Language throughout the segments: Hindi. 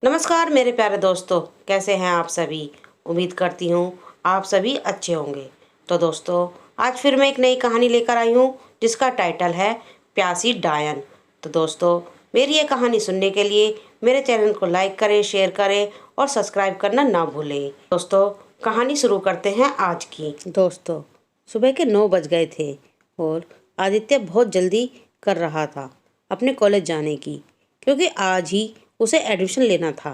नमस्कार मेरे प्यारे दोस्तों, कैसे हैं आप सभी। उम्मीद करती हूँ आप सभी अच्छे होंगे। तो दोस्तों, आज फिर मैं एक नई कहानी लेकर आई हूँ जिसका टाइटल है प्यासी डायन। तो दोस्तों, मेरी ये कहानी सुनने के लिए मेरे चैनल को लाइक करें, शेयर करें और सब्सक्राइब करना ना भूलें। दोस्तों, कहानी शुरू करते हैं आज की। दोस्तों, सुबह के 9 बज गए थे और आदित्य बहुत जल्दी कर रहा था अपने कॉलेज जाने की, क्योंकि आज ही उसे एडमिशन लेना था।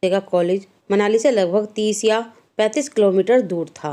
का कॉलेज मनाली से लगभग 30 या 35 किलोमीटर दूर था।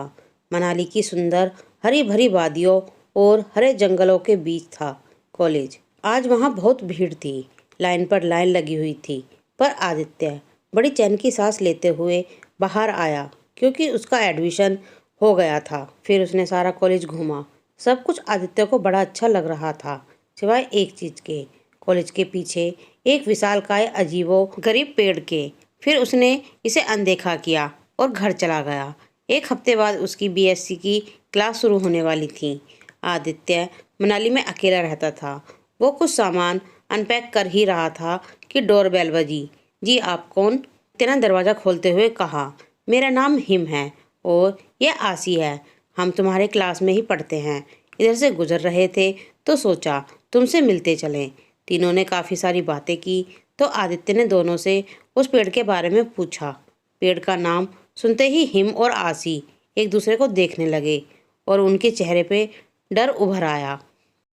मनाली की सुंदर हरी भरी वादियों और हरे जंगलों के बीच था कॉलेज। आज वहाँ बहुत भीड़ थी, लाइन पर लाइन लगी हुई थी। पर आदित्य बड़ी चैन की सांस लेते हुए बाहर आया, क्योंकि उसका एडमिशन हो गया था। फिर उसने सारा कॉलेज घूमा। सब कुछ आदित्य को बड़ा अच्छा लग रहा था, सिवाय एक चीज़ के। कॉलेज के पीछे एक विशालकाय अजीबो गरीब पेड़ के। फिर उसने इसे अनदेखा किया और घर चला गया। एक हफ्ते बाद उसकी बीएससी की क्लास शुरू होने वाली थी। आदित्य मनाली में अकेला रहता था। वो कुछ सामान अनपैक कर ही रहा था कि डोरबेल बजी। जी आप कौन? तेना दरवाज़ा खोलते हुए कहा। मेरा नाम हिम है और यह आसी है। हम तुम्हारे क्लास में ही पढ़ते हैं। इधर से गुजर रहे थे तो सोचा तुमसे मिलते चलें। तीनों ने काफ़ी सारी बातें की तो आदित्य ने दोनों से उस पेड़ के बारे में पूछा। पेड़ का नाम सुनते ही हिम और आसी एक दूसरे को देखने लगे और उनके चेहरे पे डर उभर आया।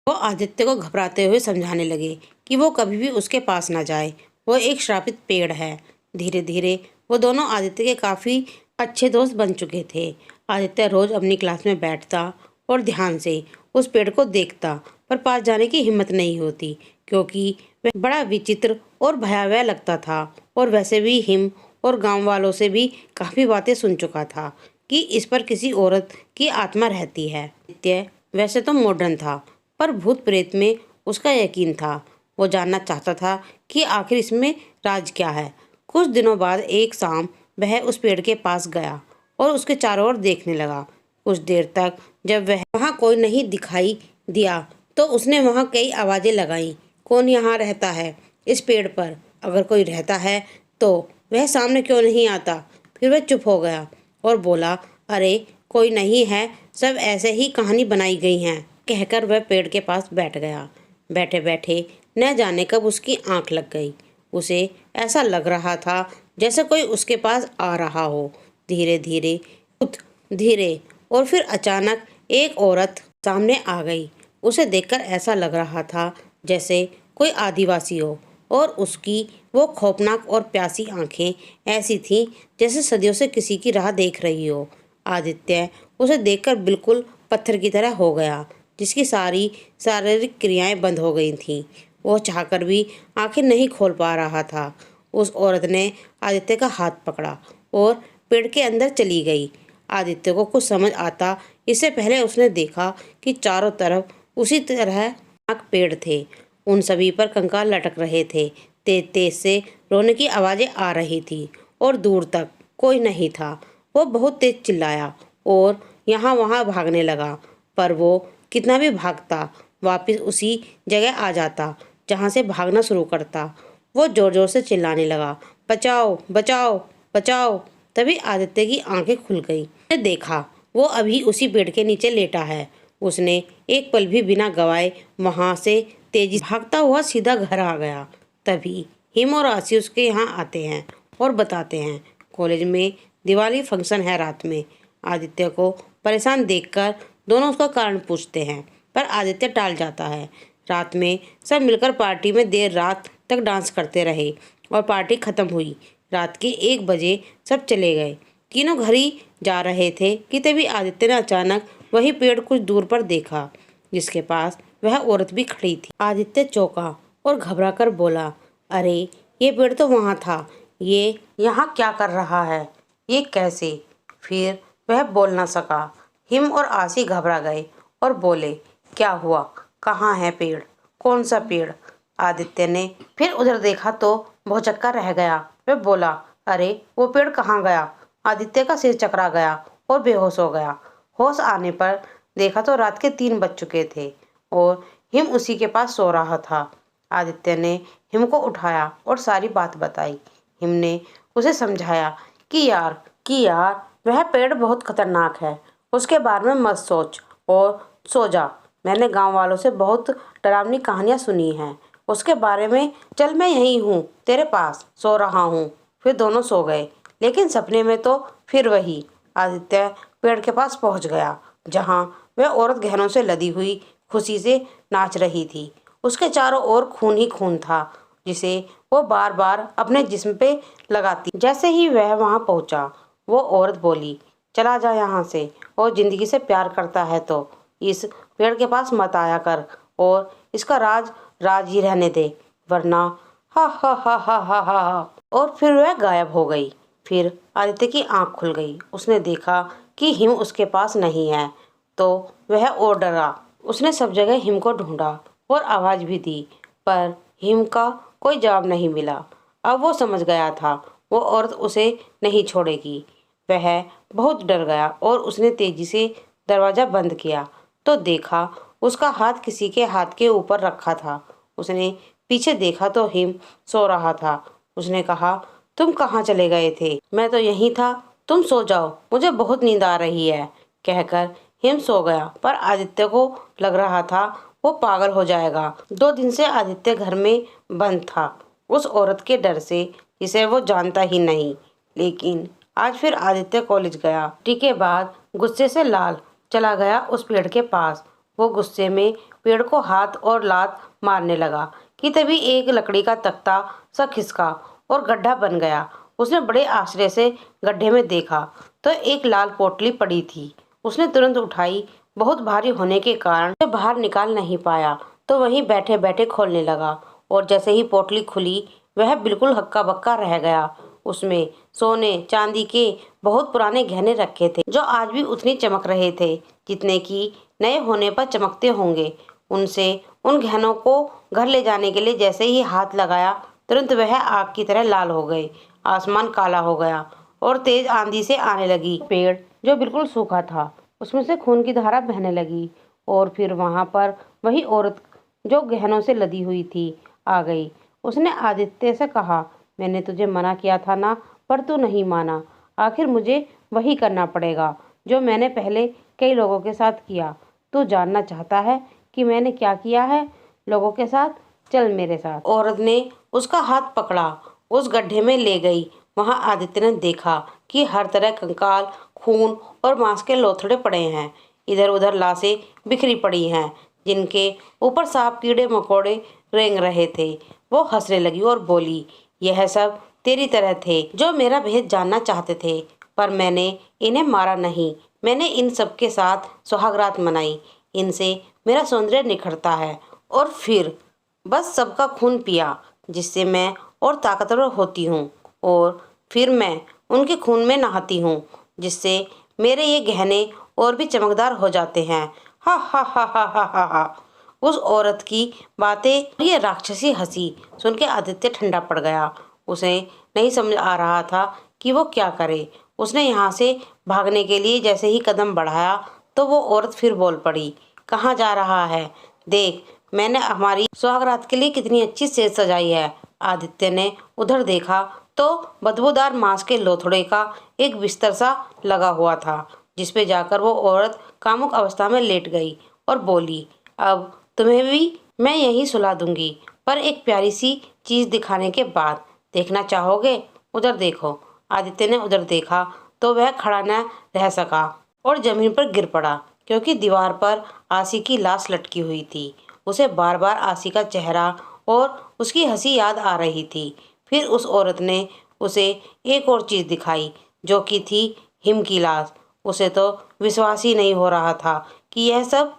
वो आदित्य को घबराते हुए समझाने लगे कि वो कभी भी उसके पास ना जाए। वो एक श्रापित पेड़ है। धीरे धीरे वो दोनों आदित्य के काफ़ी अच्छे दोस्त बन चुके थे। आदित्य रोज़ अपनी क्लास में बैठता और ध्यान से उस पेड़ को देखता, पर पास जाने की हिम्मत नहीं होती, क्योंकि वह बड़ा विचित्र और भयावह लगता था। और वैसे भी हिम और गांव वालों से भी काफ़ी बातें सुन चुका था कि इस पर किसी औरत की आत्मा रहती है। आदित्य वैसे तो मॉडर्न था, पर भूत प्रेत में उसका यकीन था। वो जानना चाहता था कि आखिर इसमें राज क्या है। कुछ दिनों बाद एक शाम वह उस पेड़ के पास गया और उसके चारों ओर देखने लगा। कुछ देर तक जब वह वहाँ कोई नहीं दिखाई दिया तो उसने वहाँ कई आवाज़ें लगाईं। कौन यहाँ रहता है इस पेड़ पर? अगर कोई रहता है तो वह सामने क्यों नहीं आता? फिर वह चुप हो गया और बोला, अरे कोई नहीं है, सब ऐसे ही कहानी बनाई गई हैं, कहकर वह पेड़ के पास बैठ गया। बैठे बैठे न जाने कब उसकी आंख लग गई। उसे ऐसा लग रहा था जैसे कोई उसके पास आ रहा हो। धीरे धीरे धीरे और फिर अचानक एक औरत सामने आ गई। उसे देखकर ऐसा लग रहा था जैसे कोई आदिवासी हो, और उसकी वो खौफनाक और प्यासी आंखें ऐसी थीं जैसे सदियों से किसी की राह देख रही हो। आदित्य उसे देखकर बिल्कुल पत्थर की तरह हो गया, जिसकी सारी शारीरिक क्रियाएं बंद हो गई थीं। वो चाहकर भी आंखें नहीं खोल पा रहा था। उस औरत ने आदित्य का हाथ पकड़ा और पेड़ के अंदर चली गई। आदित्य को कुछ समझ आता इससे पहले उसने देखा कि चारों तरफ उसी तरह पेड़ थे। उन सभी पर कंकाल लटक रहे थे। तेज तेज से रोने की आवाज़ें आ रही थी और दूर तक कोई नहीं था। वो बहुत तेज चिल्लाया और यहाँ वहाँ भागने लगा, पर वो कितना भी भागता वापस उसी जगह आ जाता जहाँ से भागना शुरू करता। वो जोर जोर से चिल्लाने लगा, बचाओ बचाओ बचाओ। तभी आदित्य की आंखें खुल गई। उसने देखा वो अभी उसी पेड़ के नीचे लेटा है। उसने एक पल भी बिना गवाए वहां से तेजी से भागता हुआ सीधा घर आ गया। तभी हिम और आसी उसके यहाँ आते हैं और बताते हैं, कॉलेज में दिवाली फंक्शन है रात में। आदित्य को परेशान देखकर दोनों उसका कारण पूछते हैं, पर आदित्य टाल जाता है। रात में सब मिलकर पार्टी में देर रात तक डांस करते रहे और पार्टी खत्म हुई। रात के 1 बजे सब चले गए। तीनों घर ही जा रहे थे कि तभी आदित्य ने अचानक वही पेड़ कुछ दूर पर देखा, जिसके पास वह औरत भी खड़ी थी। आदित्य चौंका और घबराकर बोला, अरे ये पेड़ तो वहाँ था, ये यहाँ क्या कर रहा है? ये कैसे? फिर वह बोल न सका। हिम और आसी घबरा गए और बोले, क्या हुआ? कहाँ है पेड़? कौन सा पेड़? आदित्य ने फिर उधर देखा तो भौचक्का रह गया। वह बोला, अरे वो पेड़ कहाँ गया? आदित्य का सिर चकरा गया और बेहोश हो गया। होश आने पर देखा तो रात के 3 बज चुके थे और हिम उसी के पास सो रहा था। आदित्य ने हिम को उठाया और सारी बात बताई। हिम ने उसे समझाया कि यार वह पेड़ बहुत खतरनाक है, उसके बारे में मत सोच और सो जा। मैंने गांव वालों से बहुत डरावनी कहानियां सुनी हैं उसके बारे में। चल, मैं यहीं हूँ, तेरे पास सो रहा हूँ। फिर दोनों सो गए, लेकिन सपने में तो फिर वही। आदित्य पेड़ के पास पहुँच गया, जहाँ वह औरत गहनों से लदी हुई खुशी से नाच रही थी। उसके चारों ओर खून ही खून था, जिसे वो बार बार अपने जिस्म पे लगाती। जैसे ही वह वहां पहुंचा, वो औरत बोली, चला जा यहाँ से, और जिंदगी से प्यार करता है तो इस पेड़ के पास मत आया कर, और इसका राज राज ही रहने दे, वरना हा हा हा हा हा हा हा। और फिर वह गायब हो गई। फिर आदित्य की आंख खुल गई। उसने देखा कि हिम उसके पास नहीं है, तो वह और डरा। उसने सब जगह हिम को ढूंढा और आवाज भी दी, पर हिम का कोई जवाब नहीं मिला। अब वो समझ गया था वो औरत उसे नहीं छोड़ेगी। वह बहुत डर गया और उसने तेजी से दरवाजा बंद किया, तो देखा उसका हाथ किसी के हाथ के ऊपर रखा था। उसने पीछे देखा तो हिम सो रहा था। उसने कहा, तुम कहाँ चले गए थे? मैं तो यहीं था, तुम सो जाओ, मुझे बहुत नींद आ रही है, कहकर हिम सो गया। पर आदित्य को लग रहा था वो पागल हो जाएगा। 2 दिन से आदित्य घर में बंद था, उस औरत के डर से जिसे वो जानता ही नहीं। लेकिन आज फिर आदित्य कॉलेज गया। छुट्टी के बाद गुस्से से लाल चला गया उस पेड़ के पास। वो गुस्से में पेड़ को हाथ और लात मारने लगा कि तभी एक लकड़ी का तख्ता सा खिसका और गड्ढा बन गया। उसने बड़े आश्चर्य से गड्ढे में देखा तो एक लाल पोटली पड़ी थी। उसने तुरंत उठाई। बहुत भारी होने के कारण उसे बाहर निकाल नहीं पाया, तो वहीं बैठे बैठे खोलने लगा। और जैसे ही पोटली खुली, वह बिल्कुल हक्का बक्का रह गया। उसमें सोने चांदी के बहुत पुराने गहने रखे थे, जो आज भी उतनी चमक रहे थे जितने कि नए होने पर चमकते होंगे। उनसे उन गहनों को घर ले जाने के लिए जैसे ही हाथ लगाया, तुरंत वह आग की तरह लाल हो गए। आसमान काला हो गया और तेज आंधी से आने लगी। पेड़ जो बिल्कुल सूखा था, उसमें से खून की धारा बहने लगी। और फिर वहां पर वही औरत जो गहनों से लदी हुई थी आ गई। उसने आदित्य से कहा, मैंने तुझे मना किया था ना, पर तू नहीं माना। आखिर मुझे वही करना पड़ेगा जो मैंने पहले कई लोगों के साथ किया। तू जानना चाहता है कि मैंने क्या किया है लोगों के साथ? चल मेरे साथ। औरत ने उसका हाथ पकड़ा, उस गड्ढे में ले गई। वहां आदित्य ने देखा कि हर तरह कंकाल, खून और मांस के लोथड़े पड़े हैं। इधर उधर लाशें बिखरी पड़ी हैं, जिनके ऊपर सांप कीड़े मकोड़े रेंग रहे थे। वो हंसने लगी और बोली, यह सब तेरी तरह थे, जो मेरा भेद जानना चाहते थे, पर मैंने इन्हें मारा नहीं। मैंने इन सब के साथ सुहागरात मनाई। इनसे मेरा सौंदर्य निखरता है। और फिर बस सबका खून पिया, जिससे मैं और ताकतवर होती हूँ। और फिर मैं उनके खून में नहाती हूँ, जिससे मेरे ये गहने और भी चमकदार हो जाते हैं। हा हा हा हा हा हा हा। उस औरत की बातें, ये राक्षसी हंसी सुन के आदित्य ठंडा पड़ गया। उसे नहीं समझ आ रहा था कि वो क्या करे। उसने यहाँ से भागने के लिए जैसे ही कदम बढ़ाया, तो वो औरत फिर बोल पड़ी, कहाँ जा रहा है? देख, मैंने हमारी सुहागरात के लिए कितनी अच्छी सेज सजाई है। आदित्य ने उधर देखा तो बदबूदार मांस के लोथड़े का एक बिस्तर सा लगा हुआ था, जिसपे जाकर वो औरत कामुक अवस्था में लेट गई और बोली, अब तुम्हें भी मैं यहीं सुला दूंगी, पर एक प्यारी सी चीज दिखाने के बाद। देखना चाहोगे? उधर देखो। आदित्य ने उधर देखा तो वह खड़ा न रह सका और जमीन पर गिर पड़ा, क्योंकि दीवार पर आसी की लाश लटकी हुई थी। उसे बार बार आसी का चेहरा और उसकी हंसी याद आ रही थी। फिर उस औरत ने उसे एक और चीज दिखाई, जो कि थी हिम की लाश। उसे तो विश्वास ही नहीं हो रहा था कि यह सब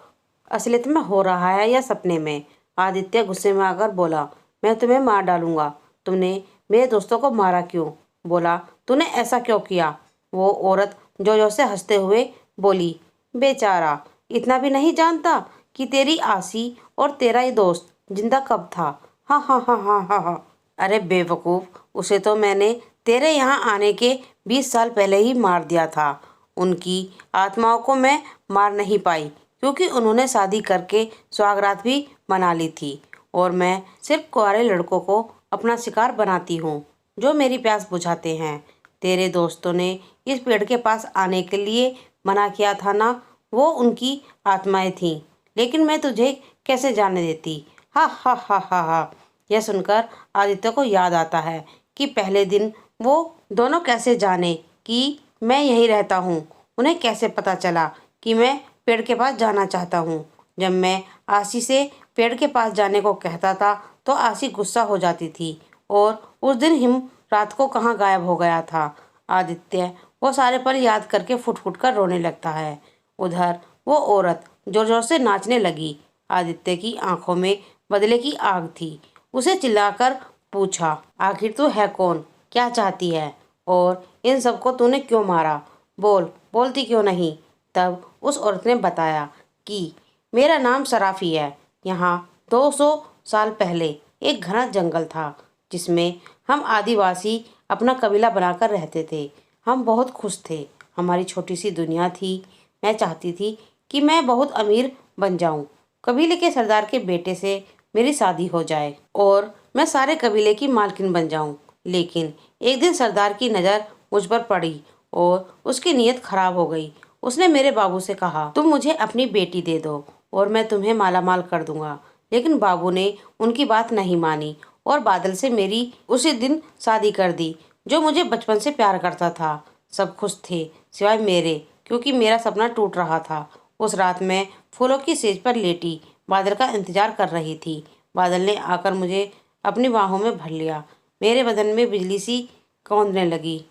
असलियत में हो रहा है या सपने में। आदित्य गुस्से में आकर बोला, मैं तुम्हें मार डालूंगा। तुमने मेरे दोस्तों को मारा क्यों? बोला, तूने ऐसा क्यों किया? वो औरत जोर से हंसते हुए बोली, बेचारा, इतना भी नहीं जानता कि तेरी आसी और तेरा ही दोस्त जिंदा कब था? हाँ हाँ हाँ हाँ हाँ हाँ। अरे बेवकूफ, उसे तो मैंने तेरे यहाँ आने के 20 साल पहले ही मार दिया था। उनकी आत्माओं को मैं मार नहीं पाई, क्योंकि उन्होंने शादी करके सुहागरात भी मना ली थी, और मैं सिर्फ कुंवारे लड़कों को अपना शिकार बनाती हूँ। जो मेरी प्यास बुझाते हैं। तेरे दोस्तों ने इस पेड़ के पास आने के लिए मना किया था ना, वो उनकी आत्माएं थीं, लेकिन मैं तुझे कैसे जाने देती। हा हा हा हा हा। यह सुनकर आदित्य को याद आता है कि पहले दिन वो दोनों कैसे जाने कि मैं यहीं रहता हूँ। उन्हें कैसे पता चला कि मैं पेड़ के पास जाना चाहता हूँ। जब मैं आशी से पेड़ के पास जाने को कहता था तो आशी गुस्सा हो जाती थी। और उस दिन हिम रात को कहाँ गायब हो गया था। आदित्य वो सारे पल याद करके फुट फुट कर रोने लगता है। उधर वो औरत जोर जोर से नाचने लगी। आदित्य की आंखों में बदले की आग थी। उसे चिल्लाकर पूछा, आखिर तू है कौन, क्या चाहती है, और इन सबको तूने क्यों मारा? बोल, बोलती क्यों नहीं? तब उस औरत ने बताया कि मेरा नाम सराफी है। यहाँ 200 साल पहले एक घना जंगल था जिसमें हम आदिवासी अपना कबीला बनाकर रहते थे। हम बहुत खुश थे। हमारी छोटी सी दुनिया थी। मैं चाहती थी कि मैं बहुत अमीर बन जाऊं। कबीले के सरदार के बेटे से मेरी शादी हो जाए और मैं सारे कबीले की मालकिन बन जाऊं। लेकिन एक दिन सरदार की नज़र मुझ पर पड़ी और उसकी नीयत खराब हो गई। उसने मेरे बाबू से कहा, तुम मुझे अपनी बेटी दे दो और मैं तुम्हें मालामाल कर दूंगा। लेकिन बाबू ने उनकी बात नहीं मानी और बादल से मेरी उसी दिन शादी कर दी, जो मुझे बचपन से प्यार करता था। सब खुश थे सिवाय मेरे, क्योंकि मेरा सपना टूट रहा था। उस रात मैं फूलों की सेज पर लेटी बादल का इंतजार कर रही थी। बादल ने आकर मुझे अपनी बाहों में भर लिया। मेरे बदन में बिजली सी कौंधने लगी।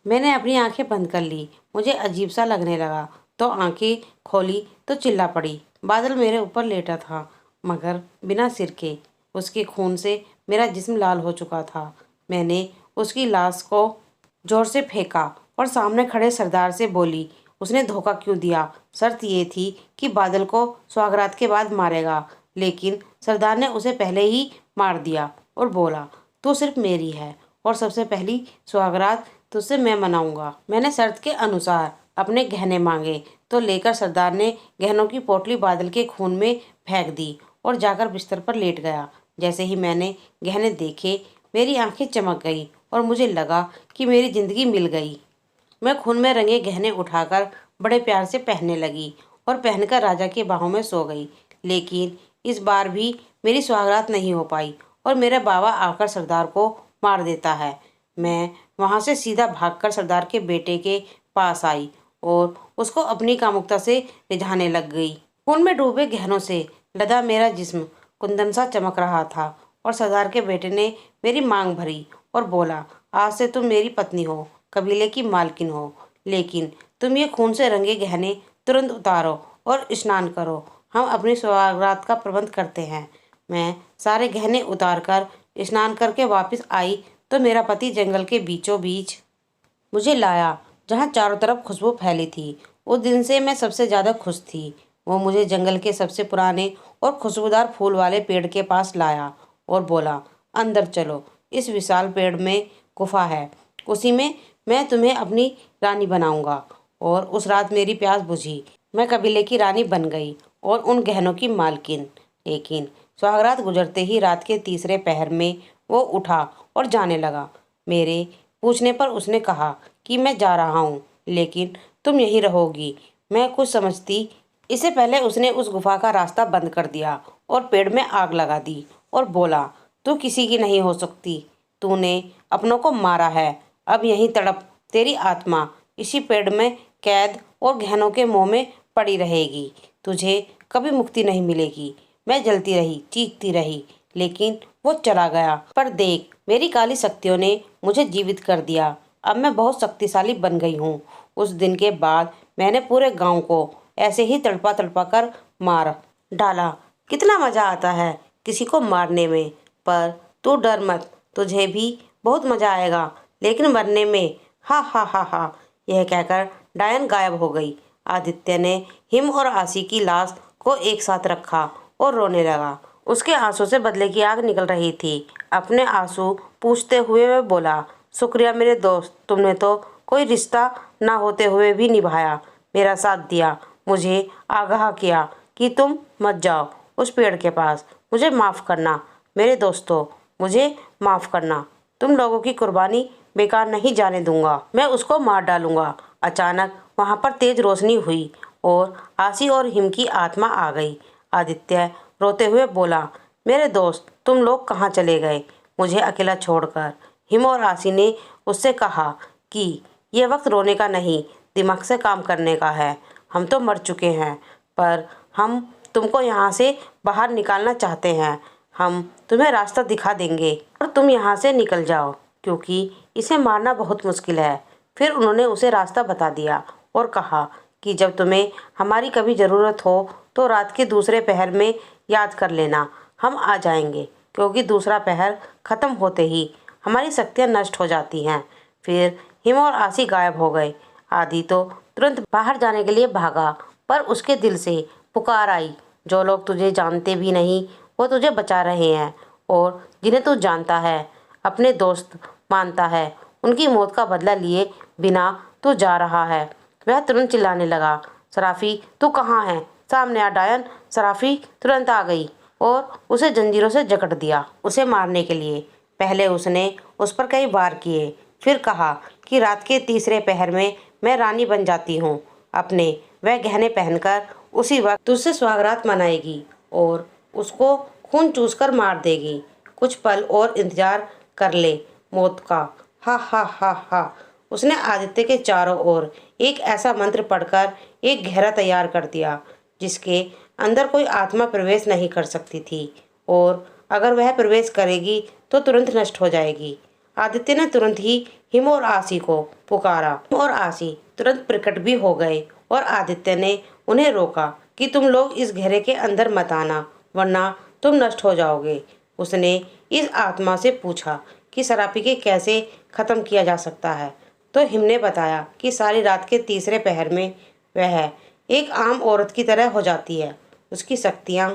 मैंने अपनी आंखें बंद कर ली। मुझे अजीब सा लगने लगा तो आंखें खोली तो चिल्ला पड़ी। बादल मेरे ऊपर लेटा था, मगर बिना सिर के। उसके खून से मेरा जिस्म लाल हो चुका था। मैंने उसकी लाश को जोर से फेंका और सामने खड़े सरदार से बोली, उसने धोखा क्यों दिया? शर्त ये थी कि बादल को सुहागरात के बाद मारेगा, लेकिन सरदार ने उसे पहले ही मार दिया और बोला, तू सिर्फ मेरी है और सबसे पहली सुहागरात तुझसे मैं मनाऊंगा। मैंने शर्त के अनुसार अपने गहने मांगे तो लेकर सरदार ने गहनों की पोटली बादल के खून में फेंक दी और जाकर बिस्तर पर लेट गया। जैसे ही मैंने गहने देखे, मेरी आंखें चमक गई और मुझे लगा कि मेरी जिंदगी मिल गई। मैं खून में रंगे गहने उठाकर बड़े प्यार से पहनने लगी और पहनकर राजा की बाहों में सो गई। लेकिन इस बार भी मेरी सुहागरात नहीं हो पाई और मेरा बाबा आकर सरदार को मार देता है। मैं वहाँ से सीधा भागकर सरदार के बेटे के पास आई और उसको अपनी कामुकता से रिझाने लग गई। खून में डूबे गहनों से लदा मेरा जिस्म कुंदन सा चमक रहा था और सरदार के बेटे ने मेरी मांग भरी और बोला, आज से तुम मेरी पत्नी हो, कबीले की मालकिन हो, लेकिन तुम ये खून से रंगे गहने तुरंत उतारो और स्नान करो। हम अपनी सुहागरात का प्रबंध करते हैं। मैं सारे गहने उतारकर स्नान करके वापस आई तो मेरा पति जंगल के बीचों बीच मुझे लाया, जहाँ चारों तरफ खुशबू फैली थी। उस दिन से मैं सबसे ज़्यादा खुश थी। वो मुझे जंगल के सबसे पुराने और खुशबूदार फूल वाले पेड़ के पास लाया और बोला, अंदर चलो, इस विशाल पेड़ में गुफा है, उसी में मैं तुम्हें अपनी रानी बनाऊंगा। और उस रात मेरी प्यास बुझी। मैं कबीले की रानी बन गई और उन गहनों की मालकिन। लेकिन सुहागरात गुजरते ही रात के तीसरे पहर में वो उठा और जाने लगा। मेरे पूछने पर उसने कहा कि मैं जा रहा हूँ, लेकिन तुम यहीं रहोगी। मैं कुछ समझती। इससे पहले उसने उस गुफा का रास्ता बंद कर दिया और पेड़ में आग लगा दी और बोला, तू किसी की नहीं हो सकती। तूने अपनों को मारा है। अब यहीं तड़प तेरी आत्मा इसी पेड़ में कैद और गहनों के मोह में पड़ी रहेगी। तुझे कभी मुक्ति नहीं मिलेगी। मैं जलती रही, चीखती रही, लेकिन वो चला गया। पर देख, मेरी काली शक्तियों ने मुझे जीवित कर दिया। अब मैं बहुत शक्तिशाली बन गई हूँ। उस दिन के बाद मैंने पूरे गांव को ऐसे ही तड़पा तड़पा कर मार डाला। कितना मज़ा आता है किसी को मारने में। पर तू डर मत, तुझे भी बहुत मज़ा आएगा, लेकिन मरने में। हा हा हा हा। यह कहकर डायन गायब हो गई। आदित्य ने हिम और आशी की लाश को एक साथ रखा और रोने लगा। उसके आंसू से बदले की आग निकल रही थी। अपने आंसू पूछते हुए वह बोला, शुक्रिया मेरे दोस्त, तुमने तो कोई रिश्ता ना होते हुए भी निभाया, मेरा साथ दिया, मुझे आगाह किया कि तुम मत जाओ उस पेड़ के पास। मुझे माफ़ करना मेरे दोस्तों, मुझे माफ़ करना। तुम लोगों की कुर्बानी बेकार नहीं जाने दूंगा, मैं उसको मार डालूंगा। अचानक वहाँ पर तेज रोशनी हुई और आसी और हिम की आत्मा आ गई। आदित्य रोते हुए बोला, मेरे दोस्त तुम लोग कहाँ चले गए मुझे अकेला छोड़कर। हिम और आसी ने उससे कहा कि ये वक्त रोने का नहीं, दिमाग से काम करने का है। हम तो मर चुके हैं, पर हम तुमको यहाँ से बाहर निकालना चाहते हैं। हम तुम्हें रास्ता दिखा देंगे और तुम यहाँ से निकल जाओ, क्योंकि इसे मारना बहुत मुश्किल है। फिर उन्होंने उसे रास्ता बता दिया और कहा कि जब तुम्हें हमारी कभी ज़रूरत हो तो रात के दूसरे पहर में याद कर लेना, हम आ जाएंगे, क्योंकि दूसरा पहर ख़त्म होते ही हमारी शक्तियाँ नष्ट हो जाती हैं। फिर हिम और आसी गायब हो गए। आदि तो तुरंत बाहर जाने के लिए भागा, पर उसके दिल से पुकार आई, जो लोग तुझे जानते भी नहीं वो तुझे बचा रहे हैं, और जिन्हें तू जानता है, अपने दोस्त मानता है, उनकी मौत का बदला लिए बिना तू जा रहा है। वह तुरंत चिल्लाने लगा, सराफी तू कहाँ है, सामने आ डायन। सराफी तुरंत आ गई और उसे जंजीरों से जकड़ दिया। उसे मारने के लिए पहले उसने उस पर कई वार किए, फिर कहा कि रात के तीसरे पहर में मैं रानी बन जाती हूँ। अपने वह गहने पहनकर उसी वक्त तुझसे स्वागरात मनाएगी और उसको खून चूस कर मार देगी। कुछ पल और इंतजार कर ले मौत का। हा हा हा हा। उसने आदित्य के चारों ओर एक ऐसा मंत्र पढ़कर एक घेरा तैयार कर दिया जिसके अंदर कोई आत्मा प्रवेश नहीं कर सकती थी, और अगर वह प्रवेश करेगी तो तुरंत नष्ट हो जाएगी। आदित्य ने तुरंत ही हिम और आसी को पुकारा और आसी तुरंत प्रकट भी हो गए, और आदित्य ने उन्हें रोका कि तुम लोग इस घेरे के अंदर मत आना, वरना तुम नष्ट हो जाओगे। उसने इस आत्मा से पूछा कि सरापी के कैसे ख़त्म किया जा सकता है, तो हिम ने बताया कि सारी रात के तीसरे पहर में वह एक आम औरत की तरह हो जाती है। उसकी शक्तियाँ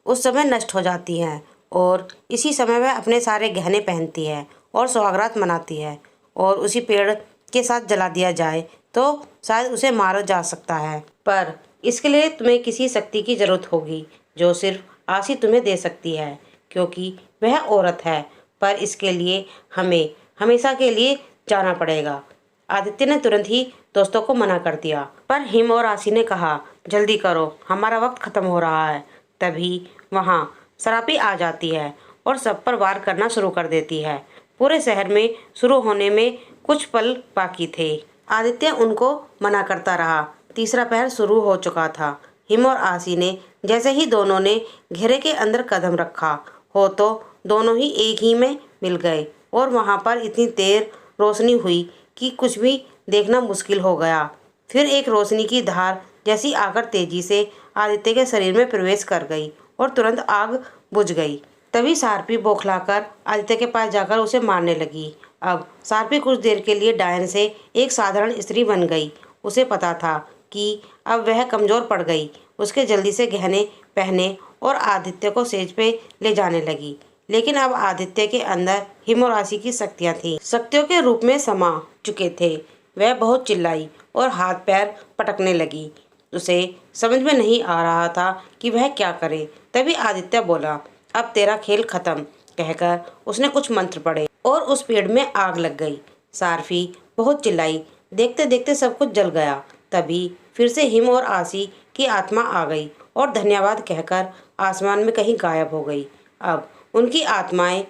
उस समय नष्ट हो जाती हैं, और इसी समय वह अपने सारे गहने पहनती है और सुहागरात मनाती है, और उसी पेड़ के साथ जला दिया जाए तो शायद उसे मारा जा सकता है। पर इसके लिए तुम्हें किसी शक्ति की ज़रूरत होगी जो सिर्फ आसी तुम्हें दे सकती है, क्योंकि वह औरत है। पर इसके लिए हमें हमेशा के लिए जाना पड़ेगा। आदित्य ने तुरंत ही दोस्तों को मना कर दिया, पर हिम और आसी ने कहा, जल्दी करो, हमारा वक्त ख़त्म हो रहा है। तभी वहाँ सरापी आ जाती है और सब पर वार करना शुरू कर देती है। पूरे शहर में शुरू होने में कुछ पल बाकी थे। आदित्य उनको मना करता रहा। तीसरा पहर शुरू हो चुका था। हिम और आसी ने जैसे ही दोनों ने घेरे के अंदर कदम रखा हो तो दोनों ही एक ही में मिल गए, और वहाँ पर इतनी देर रोशनी हुई कि कुछ भी देखना मुश्किल हो गया। फिर एक रोशनी की धार जैसी आकर तेजी से आदित्य के शरीर में प्रवेश कर गई और तुरंत आग बुझ गई। तभी सार्पी बौखलाकर आदित्य के पास जाकर उसे मारने लगी। अब सार्पी कुछ देर के लिए डायन से एक साधारण स्त्री बन गई। उसे पता था कि अब वह कमज़ोर पड़ गई। उसके जल्दी से गहने पहने और आदित्य को सेज पे ले जाने लगी। लेकिन अब आदित्य के अंदर हिम और आसी की शक्तियाँ थीं, शक्तियों के रूप में समा चुके थे। वह बहुत चिल्लाई और हाथ पैर पटकने लगी। उसे समझ में नहीं आ रहा था कि वह क्या करे। तभी आदित्य बोला, अब तेरा खेल खत्म, कहकर उसने कुछ मंत्र पढ़े और उस पेड़ में आग लग गई। सार्फी बहुत चिल्लाई, देखते देखते सब कुछ जल गया। तभी फिर से हिम और आसी की आत्मा आ गई और धन्यवाद कहकर आसमान में कहीं गायब हो गई। अब उनकी आत्माएं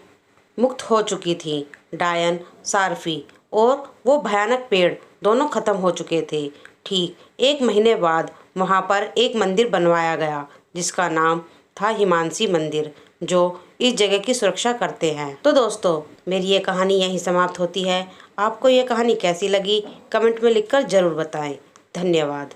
मुक्त हो चुकी थीं। डायन, सार्फी और वो भयानक पेड़ दोनों खत्म हो चुके थे। ठीक 1 महीने बाद वहाँ पर एक मंदिर बनवाया गया जिसका नाम था हिमांशी मंदिर, जो इस जगह की सुरक्षा करते हैं। तो दोस्तों, मेरी ये कहानी यहीं समाप्त होती है। आपको ये कहानी कैसी लगी कमेंट में लिखकर ज़रूर बताएं। धन्यवाद।